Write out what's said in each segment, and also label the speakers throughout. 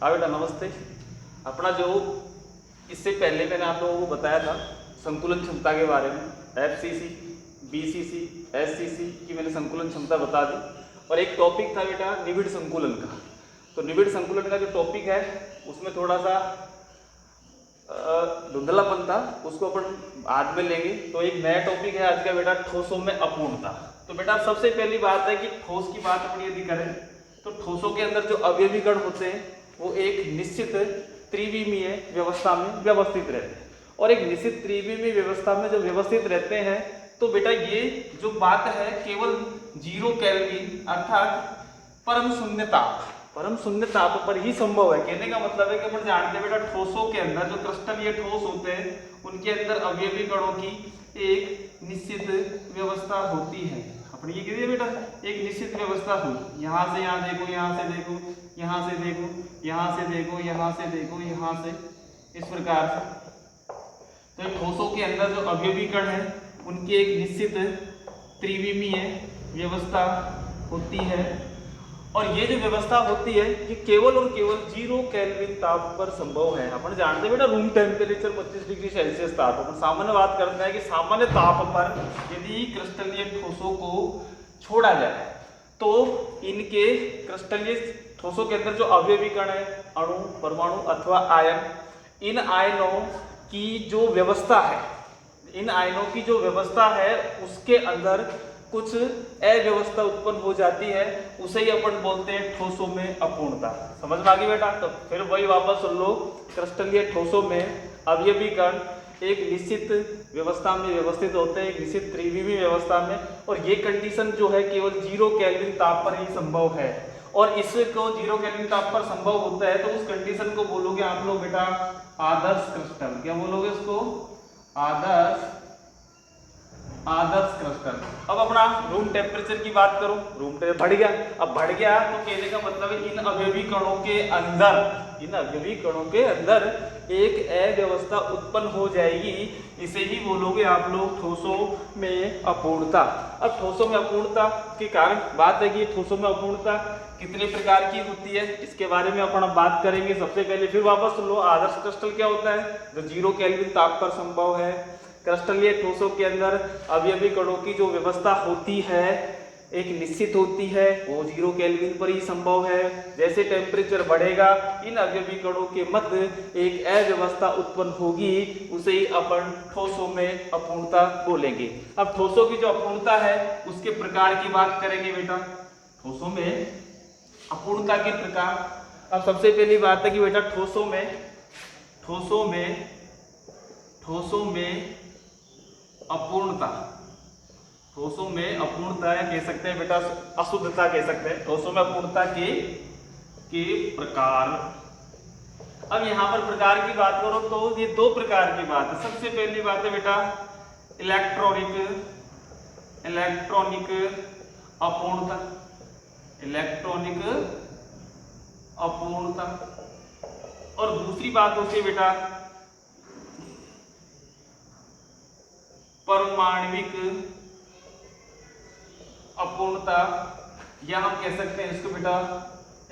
Speaker 1: हाँ बेटा नमस्ते। अपना जो इससे पहले मैंने आप लोगों को बताया था संकुलन क्षमता के बारे में, एफसीसी, बीसीसी, एससीसी की मैंने संकुलन क्षमता बता दी। और एक टॉपिक था बेटा निबिड़ संकुलन का। तो निबिड़ संकुलन का जो टॉपिक है उसमें थोड़ा सा धुंधलापन था, उसको अपन बाद में लेंगे। तो एक नया टॉपिक है आज का बेटा, ठोसों में अपूर्णता। तो बेटा सबसे पहली बात है कि ठोस की बात अपन यदि करें तो ठोसों के अंदर जो अवयवी कण होते हैं वो एक निश्चित त्रिविमीय व्यवस्था में व्यवस्थित रहते हैं। और एक निश्चित त्रिविमीय व्यवस्था में जब व्यवस्थित रहते हैं तो बेटा ये जो बात है केवल 0 केल्विन अर्थात परम शून्य ताप पर ही संभव है। कहने का मतलब है कि अपन जानते हैं बेटा ठोसों के अंदर जो क्रिस्टलीय ठोस होते हैं उनके अंदर अवयवी कणों की एक निश्चित व्यवस्था होती है। अपन ये कह दिया बेटा एक निश्चित व्यवस्था हो, यहाँ से यहाँ देखो, यहाँ से देखो, यहाँ से देखो, यहाँ से देखो, यहाँ से देखो, यहाँ से, इस प्रकार से। तो ठोसों के अंदर जो अवयवी कण है उनकी एक निश्चित त्रिविमीय व्यवस्था होती है। और ये जो व्यवस्था होती है ये केवल और केवल 0 केल्विन ताप पर संभव है। अपन जानते हैं बेटा रूम टेम्परेचर 25 डिग्री सेल्सियस ताप। अपन सामान्य बात करते हैं कि सामान्य ताप पर यदि क्रिस्टलीय ठोसों को छोड़ा जाए तो इनके क्रिस्टलीय ठोसों के अंदर जो अवयवी कण है, अणु, परमाणु अथवा आयन, इन आयनों की जो व्यवस्था है, इन आयनों की जो व्यवस्था है उसके अंदर कुछ अव्यवस्था उत्पन्न हो जाती है, उसे ही अपन बोलते हैं ठोसों में अपूर्णता। समझ में आ गई बेटा? तो फिर वही वापस सुन लो, क्रिस्टलीय ठोसों में अवयवी कण एक निश्चित व्यवस्था में व्यवस्थित होते हैं, एक निश्चित त्रिविमीय व्यवस्था में। और ये कंडीशन जो है केवल 0 केल्विन ताप पर ही संभव है। और इसको 0 केल्विन ताप पर संभव होता है तो उस कंडीशन को बोलोगे आप लोग बेटा आदर्श क्रिस्टल। क्या बोलोगे उसको? आदर्श क्रिस्टल। अब अपना रूम टेम्परेचर की बात करो, रूम टेम्परेचर बढ़ गया। अब बढ़ गया तो कहने का मतलब है इन अवयवी कणों के अंदर एक अव्यवस्था उत्पन्न हो जाएगी। इसे ही बोलोगे आप लोग ठोसों में अपूर्णता। अब ठोसों में अपूर्णता के कारण बात है कि ठोसों में अपूर्णता कितने प्रकार की होती है इसके बारे में अपन अब बात करेंगे। सबसे पहले फिर वापस सुन लो, आदर्श क्रिस्टल क्या होता है? जो 0 केल्विन ताप पर संभव है। क्रिस्टलीय ठोसों के अंदर अवयवी कणों की जो व्यवस्था होती है एक निश्चित होती है, वो 0 केल्विन पर ही संभव है। जैसे टेम्परेचर बढ़ेगा इन अवयवी कणों के मध्य एक अव्यवस्था उत्पन्न होगी, उसे ही अपन ठोसों में अपूर्णता बोलेंगे। अब ठोसों की जो अपूर्णता है उसके प्रकार की बात करेंगे बेटा। ठोसों में अपूर्णता के प्रकार। अब सबसे पहली बात है कि बेटा ठोसों में अपूर्णता, ठोसों में अपूर्णता कह सकते हैं बेटा, अशुद्धता कह सकते हैं। ठोसों में अपूर्णता के प्रकार। अब यहाँ पर प्रकार की बात करो तो ये 2 प्रकार की बात है। सबसे पहली बात है बेटा इलेक्ट्रॉनिक अपूर्णता, और दूसरी बात होती है बेटा परमाणविक अपूर्णता, या हम कह सकते हैं इसको बेटा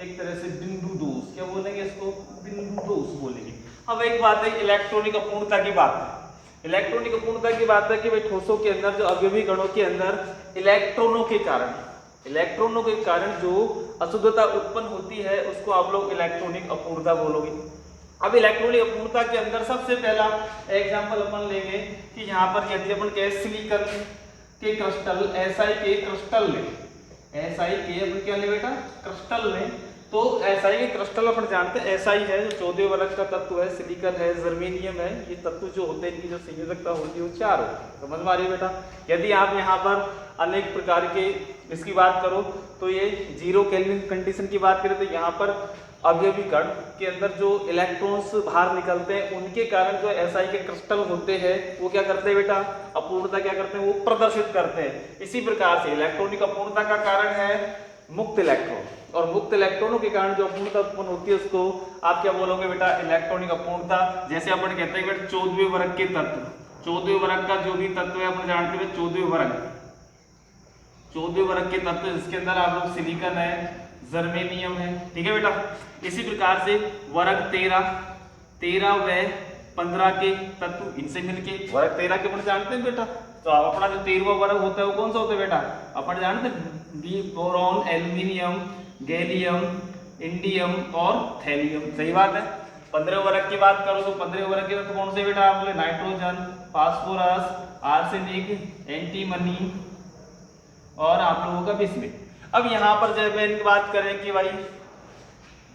Speaker 1: एक तरह से बिंदु दोष। क्या बोलेंगे इसको? बिंदु दोष बोलेंगे। अब एक बात है इलेक्ट्रॉनिक अपूर्णता की बात है। इलेक्ट्रॉनिक अपूर्णता की बात है कि भाई ठोसों के अंदर जो अवयवी कणों के अंदर इलेक्ट्रॉनों के कारण जो अशुद्धता उत्पन्न होती है उसको आप लोग इलेक्ट्रॉनिक अपूर्णता बोलोगे। अब इलेक्ट्रॉनिक अपूर्णता के अंदर सबसे पहला एग्जांपल अपन लेंगे कि यहाँ पर यदि अपन कहें सिलिकॉन के क्रिस्टल, SI के क्रिस्टल लें, SI के अपन क्या ले बेटा? क्रिस्टल लें। तो SI के क्रिस्टल अपन जानते हैं SI है जो 14वें वर्ग का तत्व है, सिलिकॉन है, जर्मेनियम है, ये तत्व जो होते हैं इनकी जो संयोजकता होती है वो 4 होती है। समझ में आ रही है बेटा? यदि आप यहाँ पर अनेक प्रकार के इसकी बात करो तो ये 0 केल्विन कंडीशन की बात करें तो यहाँ पर अवयवी कण के अंदर जो इलेक्ट्रॉन्स बाहर निकलते हैं उनके कारण जो SI के क्रिस्टल होते हैं वो क्या करते हैं बेटा? अपूर्णता क्या करते हैं? वो प्रदर्शित करते हैं। इसी प्रकार से इलेक्ट्रॉनिक अपूर्णता का कारण है मुक्त इलेक्ट्रॉन, और मुक्त इलेक्ट्रॉनों के कारण जो अपूर्णता उत्पन्न होती है उसको आप क्या बोलोगे बेटा? इलेक्ट्रॉनिक अपूर्णता। जैसे अपन कहते हैं बेटा 14वें वर्ग के तत्व, 14वें वर्ग का जो भी तत्व है अपन जानते हैं 14वें वर्ग के तत्व जिसके अंदर आप लोग सिलिकॉन है, जर्मेनियम है। ठीक है बेटा। इसी प्रकार से वर्ग 13 व 15 के तत्व, इनसे मिलके वर्ग 13 के अपन जानते हैं बेटा। तो अपना जो 13वां वर्ग होता है वो कौन सा होता है बेटा, अपन जानते हैं, B boron, aluminium, gallium, indium और थैलियम। सही बात है। 15 वर्ग की बात करो तो 15 वर्ग के तत्व कौन से बेटा, आप बोले नाइट्रोजन, फास्फोरस, आर्सेनिक, एंटीमनी और आप लोगों का बिस्मिथ। अब यहाँ पर जब मैं इनकी बात करें कि भाई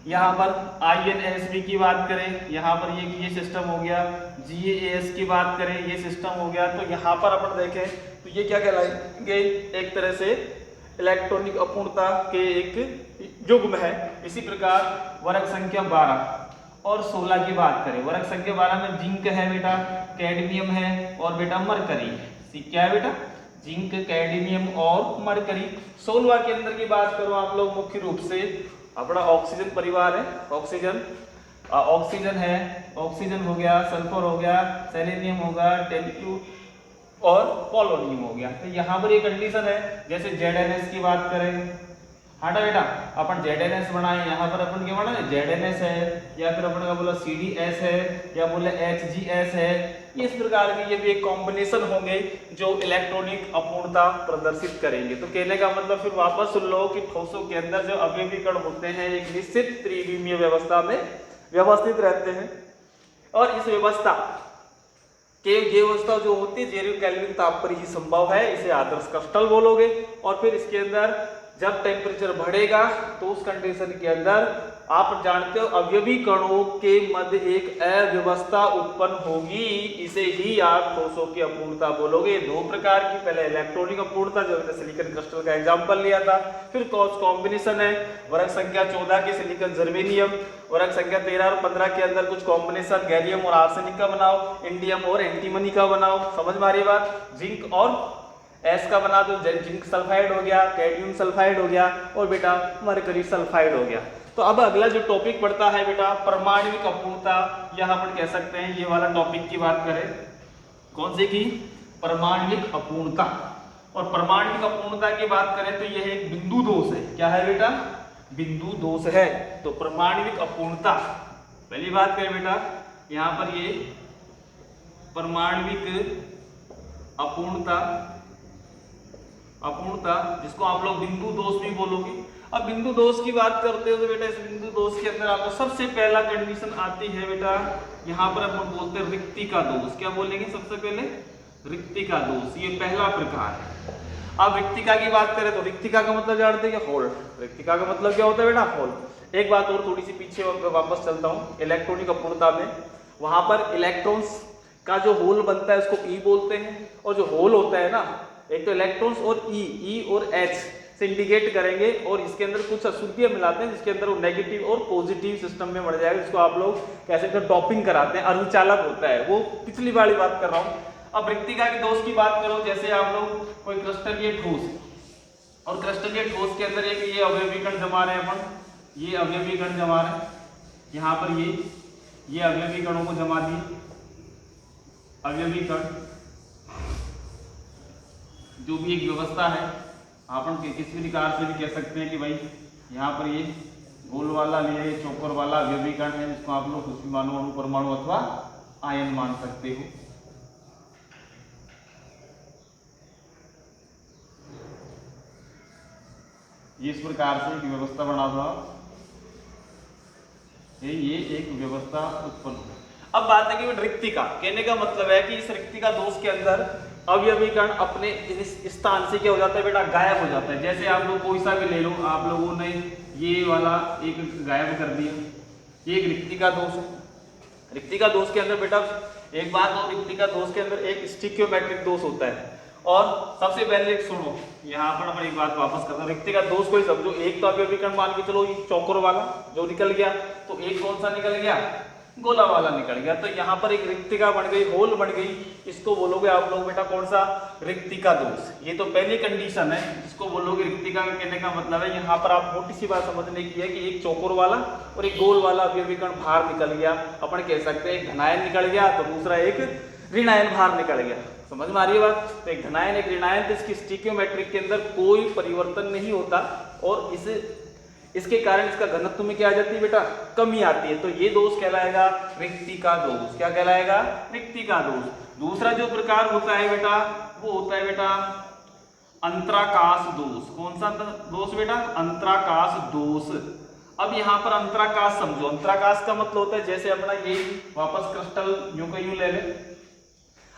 Speaker 1: यहाँ पर INSB की बात करें, यहाँ पर ये सिस्टम हो गया, GAS की बात करें ये सिस्टम हो गया, तो यहाँ पर अपन देखें तो ये क्या कहलाएंगे, एक तरह से इलेक्ट्रॉनिक अपूर्णता के एक युग्म है। इसी प्रकार वर्ग संख्या 12 और 16 की बात करें, वर्ग संख्या 12 में जिंक है बेटा, कैडमियम है और बेटा मरकरी है। क्या है बेटा, जिंक, कैडमियम और मरकरी। 16 के अंदर की बात करो आप लोग, मुख्य रूप से अपना ऑक्सीजन परिवार है, ऑक्सीजन है, ऑक्सीजन हो गया, सल्फर हो गया, सेलेनियम हो गया, टेल्यू और पोलोनियम हो गया। तो यहाँ पर ये कंडीशन है, जैसे ZNS की बात करें, हाँ बेटा अपन ZNS बनाए, यहाँ पर अपन क्या बनाए ZNS है, या फिर अपन का बोला CDS है, या बोले HGS है। इस प्रकार के ये भी एक कॉम्बिनेशन होंगे जो इलेक्ट्रॉनिक अपूर्णता प्रदर्शित करेंगे। तो कहने का मतलब फिर वापस सुन लो कि ठोसों के अंदर जो अवयवी कण होते हैं एक निश्चित त्रिविमीय व्यवस्था में व्यवस्थित रहते हैं, और इस व्यवस्था के ये व्यवस्था जो होती है 0 केल्विन ताप पर ही संभव है। इसे आदर्श क्रिस्टल बोलोगे। और फिर इसके अंदर जब टेम्परेचर बढ़ेगा तो उस कंडीशन के अंदर आप जानते हो अवयवी कणों के मध्य एक अव्यवस्था उत्पन्न होगी। इसे ही आप ठोसों की अपूर्णता बोलोगे। दो प्रकार की, पहले इलेक्ट्रॉनिक अपूर्णता जो हमने सिलिकॉन क्रिस्टल का एग्जांपल लिया था, फिर क्रॉस कॉम्बिनेशन है वर्ग संख्या 14 के सिलिकॉन जर्मेनियम, वर्ग संख्या 13 और 15 के अंदर कुछ कॉम्बिनेशन गैलियम और आर्सेनिक का बनाओ, इंडियम और एंटीमनी का बनाओ। समझ में आ रही बात। जिंक और एस का बना दो, जिंक सल्फाइड हो गया, कैडमियम सल्फाइड हो गया और बेटा मरकरी सल्फाइड हो गया। तो अब अगला जो टॉपिक पड़ता है बेटा परमाणविक अपूर्णता, यहाँ पर कह सकते हैं ये वाला टॉपिक की बात करें, कौन से की, परमाणविक अपूर्णता। और परमाणविक अपूर्णता की बात करें तो यह एक बिंदु दोष है। क्या है बेटा, बिंदु दोष है। तो परमाणविक अपूर्णता पहली बात करें बेटा, यहाँ पर ये परमाणविक अपूर्णता जिसको आप लोग बिंदु दोष भी बोलोगे। अब बिंदु दोष की बात करते हो तो बेटा इस बिंदु दोष के अंदर आपको सबसे पहला कंडीशन आती है बेटा, यहाँ पर अपन बोलते हैं रिक्तिका दोष। क्या बोलेंगे सबसे पहले, रिक्तिका दोष, ये पहला प्रकार है। अब रिक्तिका की बात करें तो रिक्तिका का मतलब जानते हैं होल। रिक्तिका का मतलब क्या होता है बेटा, होल। एक बात और थोड़ी सी पीछे वापस चलता हूँ, इलेक्ट्रॉनिक अपूर्णता में वहां पर इलेक्ट्रॉन्स का जो होल बनता है उसको ई बोलते हैं, और जो होल होता है ना, एक तो इलेक्ट्रॉन्स और ई और एच से इंडिकेट करेंगे, और इसके अंदर कुछ अशुद्धियां मिलाते हैं जिसके अंदर वो नेगेटिव और पॉजिटिव सिस्टम में बढ़ जाएगा, जिसको आप लोग कह सकते हैं डॉपिंग कराते हैं, अर्धचालक होता है वो। पिछली वाली बात कर रहा हूँ। अब रिक्तिका के दोष की बात करो, जैसे आप लोग कोई क्रिस्टलीय ठोस, और क्रिस्टलीय ठोस के अंदर एक ये अवयवी कण जमा रहे हैं अपन, ये अवयवी कण जमा रहे हैं, यहाँ पर ये अवयवी कणों को जमा दिए। अवयवी कण जो भी एक व्यवस्था है, अपन किसी प्रकार से भी कह सकते हैं कि भाई यहाँ पर ये गोल वाला लिया, ये चौकोर वाला अवयवी कण है, जिसको आप लोग परमाणु, अणु, परमाणु अथवा आयन मान सकते हो। ये इस प्रकार से एक व्यवस्था बना दो, ये एक व्यवस्था उत्पन्न हो। अब बात है कि रिक्तिका, कहने का मतलब है कि इस रिक्तिका दोष के अंदर अवयवी कण अपने इस स्थान से क्या हो जाता है बेटा, गायब हो जाता है। जैसे आप लोग कोई सा भी ले लो, आप लोगों ने ये वाला एक गायब कर दिया, ये एक रिक्तिका दोष है। रिक्तिका दोष के अंदर बेटा एक बात और, रिक्तिका दोष के अंदर एक स्टिकियोमेट्रिक दोष होता है। और सबसे पहले एक सुनो, यहाँ पर हम एक बात वापस करते हैं, रिक्तिका दोष को ही समझो। एक तो अवयवी कण मान के चलो ये चौकोर वाला जो निकल गया, तो एक कौन सा निकल गया, गोला वाला निकल गया। तो यहाँ पर एक रिक्तिका बन गई, होल बन गई, इसको बोलोगे आप लोग बेटा कौन सा, रिक्तिका दोष। ये तो पहली कंडीशन है जिसको बोलोगे रिक्तिका का। कहने का मतलब है यहाँ पर आप मोटी सी बात समझने की है कि एक चौकोर वाला और एक गोल वाला अवयवी कण बाहर निकल गया। अपन कह सकते हैं एक धनायन निकल गया, तो दूसरा एक ऋणायन बाहर निकल गया। समझ में आ रही है बात। तो एक धनायन एक ऋणायन, तो इसकी स्टिकियोमेट्रिक के अंदर कोई परिवर्तन नहीं होता, और इसके कारण इसका घनत्व में क्या आ जाती है बेटा, कमी आती है। तो ये दोष कहलाएगा रिक्तिका दोष। क्या कहलाएगा, रिक्तिका दोष। दूसरा जो प्रकार होता है बेटा वो होता है बेटा अंतराकाश दोष। कौन सा दोष बेटा, अंतराकाश दोष। अब यहाँ पर अंतराकाश समझो। अंतराकाश का मतलब होता है जैसे अपना ये वापस क्रिस्टल यूं का यूं ले ले,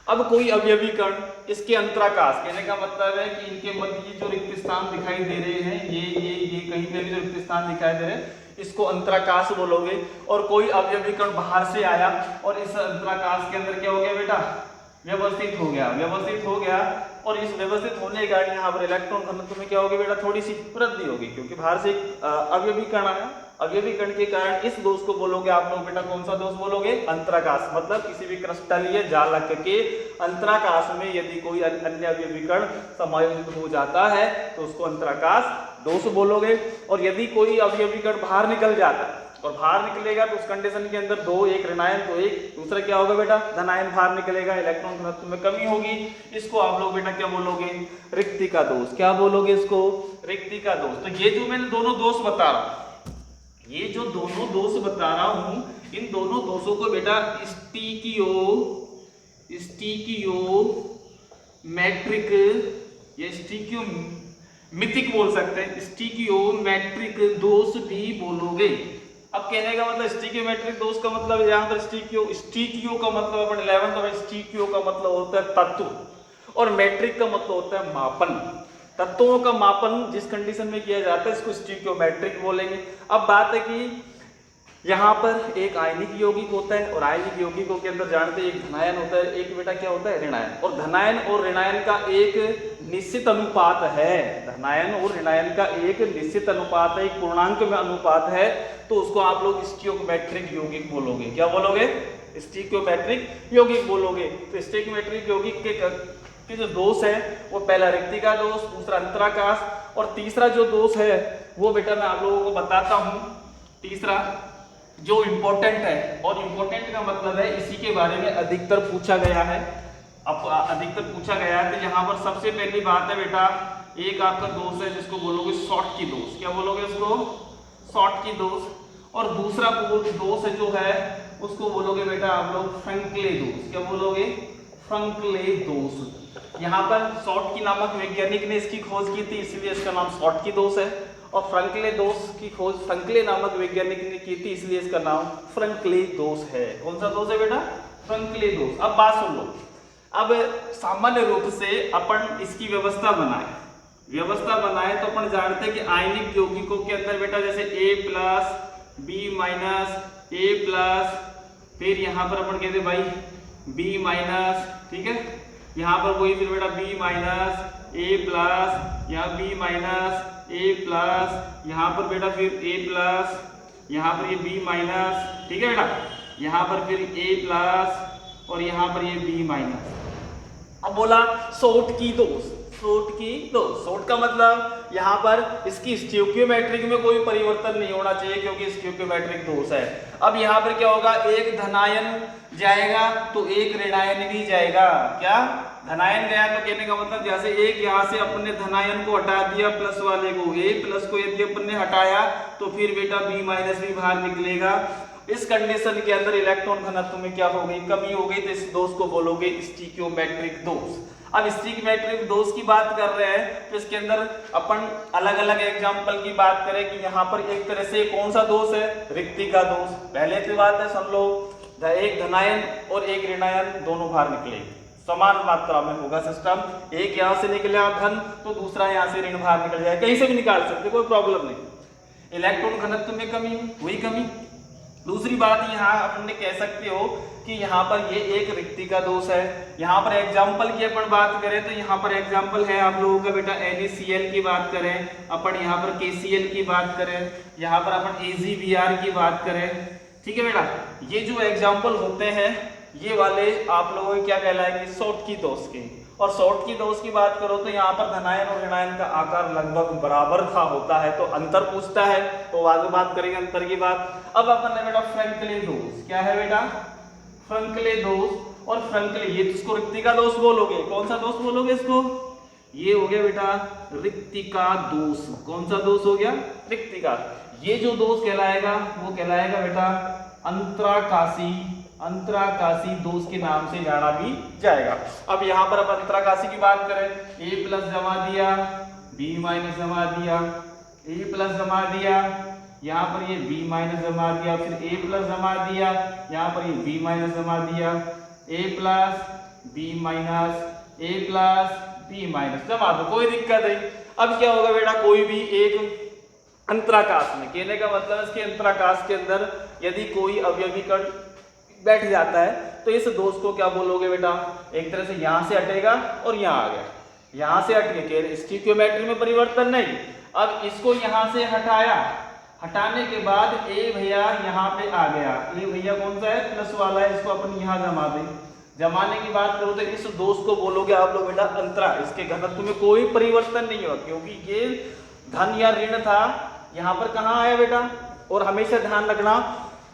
Speaker 1: अब कोई अवयवी कण इसके अंतराकाश, कहने का मतलब है कि इनके मध्य ये जो रिक्त स्थान दिखाई दे रहे हैं, ये कहीं पे भी जो रिक्त स्थान दिखाई दे रहे हैं, इसको अंतराकाश बोलोगे। और कोई अवयवी कण बाहर से आया और इस अंतराकाश के अंदर क्या हो गया बेटा, व्यवस्थित हो गया, व्यवस्थित हो गया। और इस व्यवस्थित होने के कारण यहाँ पर इलेक्ट्रॉन घनत्व में क्या होगी बेटा, थोड़ी सी वृद्धि होगी, क्योंकि बाहर से अवयवी कण आया। अवयवी कण के कारण इस दोष को बोलोगे आप लोग बेटा, कौन सा दोष बोलोगे, अंतराकाश। मतलब किसी भी क्रिस्टलीय जालक के अंतराकाश में यदि कोई अन्य अवयवी कण समायोजित हो जाता है तो उसको अंतराकाश दोष बोलोगे। और यदि कोई अवयवी कण बाहर निकल जाता है और बाहर निकलेगा तो उस कंडीशन के अंदर दो, एक ऋणायन तो एक, दूसरा क्या होगा बेटा, धनायन बाहर निकलेगा, इलेक्ट्रॉन घनत्व में कमी होगी। इसको आप लोग बेटा क्या बोलोगे, रिक्तिका दोष। क्या बोलोगे इसको, रिक्तिका दोष। तो ये जो मैंने दोनों दोष बता रहा हूं, ये जो दोनों दोष बता रहा हूं, इन दोनों दोषों को बेटा स्टीकियोमेट्रिक या स्टीकियोमितिक बोल सकते हैं, स्टीकियोमेट्रिक दोष भी बोलोगे। अब कहने का मतलब स्टीकियोमेट्रिक दोष का मतलब यहाँ पर स्टीकियो का मतलब अपन 11th में स्टीकियो का मतलब होता है तत्व और मैट्रिक का मतलब होता है मापन। तत्वों का मापन जिस कंडीशन में किया जाता है इसको स्टीकियोमेट्रिक बोलेंगे। अब बात है कि यहाँ पर एक आयनिक यौगिक होता है और आयनिक यौगिकों के अंदर जानते हैं एक धनायन होता है, एक बेटा क्या होता है, ऋणायन। और धनायन और ऋणायन का एक निश्चित अनुपात है, धनायन और ऋणायन का एक निश्चित अनुपात है, एक पूर्णांक में अनुपात है, तो उसको आप लोग स्टीकियोमेट्रिक यौगिक बोलोगे। क्या बोलोगे, स्टीकियोमेट्रिक यौगिक बोलोगे। तो स्टीकियोमेट्रिक यौगिक के जो दोष है वो पहला रिक्तिका दोष, दूसरा अंतराकाश, और तीसरा जो दोष है वो बेटा मैं आप लोगों को बताता हूं। तीसरा जो इम्पोर्टेंट है, और इम्पोर्टेंट का मतलब है इसी के बारे में अधिकतर पूछा गया है, अब अधिकतर पूछा गया है। तो यहाँ पर सबसे पहली बात है बेटा, एक आपका दोष है जिसको बोलोगे शॉर्ट की दोष। क्या बोलोगे उसको, शॉर्ट की दोष। और दूसरा दोष है जो है उसको बोलोगे बेटा आप लोग फ्रंकले दोष। क्या बोलोगे, फ्रंकले दोष। यहाँ पर शॉर्ट की नामक वैज्ञानिक ने इसकी खोज की थी, इसलिए इसका नाम शॉर्ट की दोष है। और फ्रंकले दोष की खोज फ्रंकले नामक वैज्ञानिक ने की थी, इसलिए इसका नाम फ्रंकले दोष है। कौन सा दोष है बेटा, फ्रंकले दोष। अब बात सुन लो। अब सामान्य रूप से अपन इसकी व्यवस्था बनाए तो अपन जानते हैं कि आयनिक यौगिकों के अंदर बेटा जैसे A+, B-, A+, फिर यहाँ पर अपन कहते भाई B-, ठीक है, यहाँ पर वही फिर बेटा B-, A+, यहाँ B-, A+, यहाँ पर बेटा फिर A+, यहाँ पर ये B-, ठीक है बेटा, यहाँ पर फिर A+ और यहाँ पर ये B-। अब बोला शॉर्ट की दोष, शॉर्ट की दोष। शॉर्ट का मतलब यहाँ पर इसकी स्टीकियोमेट्रिक में कोई परिवर्तन नहीं होना चाहिए क्योंकि स्टीकियोमेट्रिक दोष है। अब यहाँ पर क्या होगा, एक धनायन जाएगा तो एक ऋणायन भी जाएगा। क्या, धनायन गया तो कहने का मतलब जैसे एक यहाँ से अपने धनायन को हटा दिया प्लस वाले को, A+ को यदि अपन ने हटाया तो फिर बेटा B- भी बाहर निकलेगा। इस कंडीशन के अंदर इलेक्ट्रॉन घनत्व में क्या हो गई, कमी हो गई, तो इस दोष को बोलोगे स्टीकियोमेट्रिक दोष। अब स्टीकियोमेट्रिक दोष की बात कर रहे हैं तो इसके अंदर अपन अलग अलग एग्जांपल की बात करें कि यहाँ पर एक तरह से कौन सा दोष है, रिक्तिका दोष। पहले की बात है सुन लो, एक धनायन और एक ऋणायन दोनों बाहर निकलेंगे, समान मात्रा में होगा सिस्टम। एक यहाँ से निकला धन तो दूसरा यहाँ से ऋण बाहर निकल जाए, कहीं से भी निकाल सकते, कोई प्रॉब्लम नहीं। इलेक्ट्रॉन घनत्व में कमी हुई, कमी। दूसरी बात यहाँ अपन कह सकते हो कि यहाँ पर ये एक रिक्तिका दोष है। यहाँ पर एग्जाम्पल की अपन बात करें तो यहाँ पर एग्जाम्पल है आप लोगों का बेटा NaCl की बात करें, अपन यहाँ पर KCl की बात करें, यहाँ पर अपन AgBr की बात करें, ठीक है बेटा। ये जो एग्जाम्पल होते हैं ये वाले आप लोगों को क्या कहलाएंगे, शॉर्ट की दोष के। और शॉर्ट की दोष की बात करो तो यहाँ पर धनायन और ऋणायन का आकार लगभग बराबर का होता है, तो अंतर पूछता है तो बाद में बात करेंगे अंतर की बात। अब अपन ने बेटा फ्रंकले दोष, क्या है बेटा, फ्रंकले दोष। और फ्रंकले ये इसको रिक्तिका दोष बोलोगे। कौन सा दोष बोलोगे इसको, ये हो गया बेटा रिक्तिका दोष। कौन सा दोष हो गया, रिक्तिका। ये जो दोष कहलाएगा वो कहलाएगा बेटा अंतराकाशी दोष के नाम से जाना भी जाएगा। अब यहाँ पर अब अंतराकाशी की बात करें, a प्लस जमा दिया, b माइनस जमा दिया, a प्लस जमा दिया, यहाँ पर ये b माइनस जमा दिया, फिर a प्लस जमा दिया, यहाँ पर ये b माइनस जमा दिया, a प्लस b माइनस जमा दो, कोई दिक्कत नहीं। अब क्या होगा बेटा, कोई भी एक अंतराकाश में, कहने का मतलब इसके अंतराकाश के अंदर यदि कोई अवयवी कण बैठ जाता है तो इस दोष को क्या बोलोगे बेटा, एक तरह से यहाँ से हटेगा और यहाँ आ गया, यहाँ से हट के स्टिक्योमेट्री में परिवर्तन नहीं। अब इसको यहाँ से हटाया, हटाने के बाद ए भैया यहाँ पे आ गया, ए भैया कौन सा है, प्लस वाला है, इसको अपन यहाँ जमा दें। जमाने की बात करो तो इस दोष को बोलोगे आप लोग बेटा अंतरा, इसके घनत्व में कोई परिवर्तन नहीं होगा, क्योंकि ये धन या ऋण था, यहाँ पर कहाँ आया बेटा, और हमेशा ध्यान रखना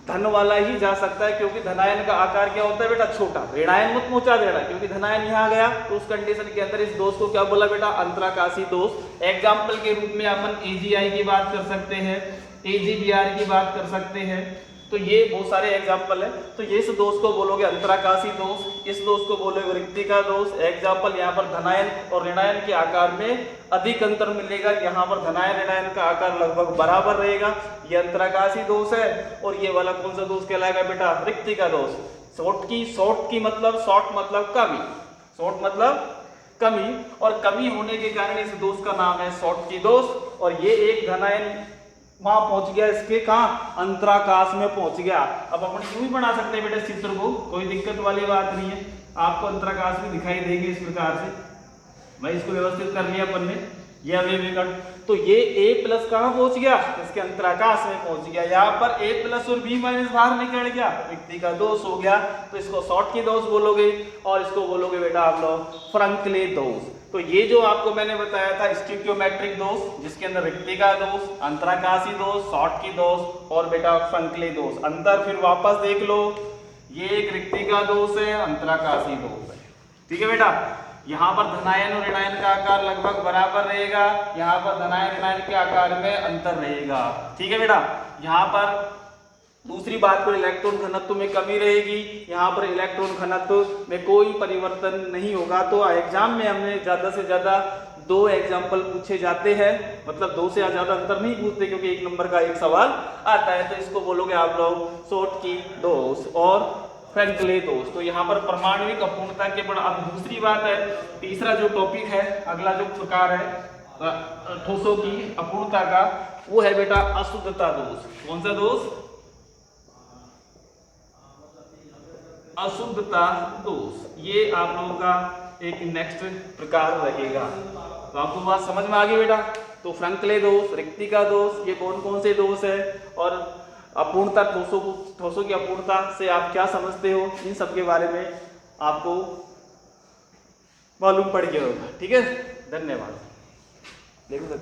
Speaker 1: धन वाला ही जा सकता है, क्योंकि धनायन का आकार क्या होता है बेटा, छोटा। ऋणायन मत पहुंचा देना, क्योंकि धनायन यहाँ गया तो उस कंडीशन के अंदर इस दोष को क्या बोला बेटा, अंतराकाशी दोष। एग्जाम्पल के रूप में अपन AGI की बात कर सकते हैं, AGBR की बात कर सकते हैं, तो ये बहुत सारे एग्जाम्पल है। तो ये इस दोष को बोलोगे अंतराकाशी दोष, इस दोष को बोलोगे रिक्तिका दोष। एग्जाम्पल यहाँ पर धनायन और ऋणायन के आकार में अधिक अंतर मिलेगा, यहाँ पर धनायन ऋणायन का आकार लगभग बराबर रहेगा, ये अंतराकाशी दोष है। और ये वाला कौन सा दोष कहलाएगा बेटा, रिक्तिका दोष। शॉर्ट की मतलब कमी, शॉर्ट मतलब कमी, और कमी होने के कारण इस दोष का नाम है शॉर्टकी दोष। और ये एक धनायन वहां पहुंच गया, इसके कहा अंतराकाश में पहुंच गया। अब अपन यूं भी बना सकते हैं बेटा इस चित्र को, कोई दिक्कत वाली बात नहीं है, आपको अंतराकाश भी दिखाई देगी इस प्रकार से। भाई इसको व्यवस्थित कर लिया अपन ने, ये अवयवीकरण। तो ये a प्लस कहाँ पहुंच गया, इसके अंतराकाश में पहुंच गया। यहाँ पर a प्लस और b माइनस बाहर निकल गया, रिक्तिका दोष हो गया, तो इसको शॉर्टकी दोष बोलोगे, और इसको बोलोगे बेटा आप लोग फ्रंकले दोष। तो ये जो आपको मैंने बताया था स्टिक्योमेट्रिक दोष, जिसके अंदर रिक्तिका दोष, अंतराकाशी दोष, शॉर्टकी दोष और बेटा फ्रंकले दोष। अंतर फिर वापस देख लो, ये एक रिक्तिका दोष है, अंतराकाशी दोष है, ठीक है बेटा। यहाँ पर धनायन और ऋणायन का आकार लगभग बराबर रहेगा, यहाँ पर धनायन ऋणायन के आकार में अंतर रहेगा, ठीक है बेटा। यहाँ पर दूसरी बात पर इलेक्ट्रॉन घनत्व में कमी रहेगी, यहाँ पर इलेक्ट्रॉन घनत्व में कोई परिवर्तन नहीं होगा। तो एग्जाम में हमने ज्यादा से ज्यादा 2 एग्जाम्पल पूछे जाते हैं, मतलब 2 से ज्यादा अंतर नहीं पूछते, क्योंकि 1 नंबर का एक सवाल आता है। तो इसको बोलोगे आप लोग शॉर्टकी दोष और फ्रंकले दोष। तो यहाँ पर परमाणविक अपूर्णता के बाद अब दूसरी बात है, तीसरा जो टॉपिक है, अगला जो प्रकार है ठोसों की अपूर्णता का, वो है बेटा अशुद्धता दोष। कौन सा दोष, अशुद्धता दोष। ये आप लोगों का एक नेक्स्ट प्रकार रहेगा। तो आपको बात समझ में आ गई बेटा। तो फ्रंकले दोष, रिक्तिका दोष, ये कौन कौन से दोष है, और अपूर्णता, ठोसों की अपूर्णता से आप क्या समझते हो, इन सब के बारे में आपको मालूम पड़ गया होगा, ठीक है। धन्यवाद। देखो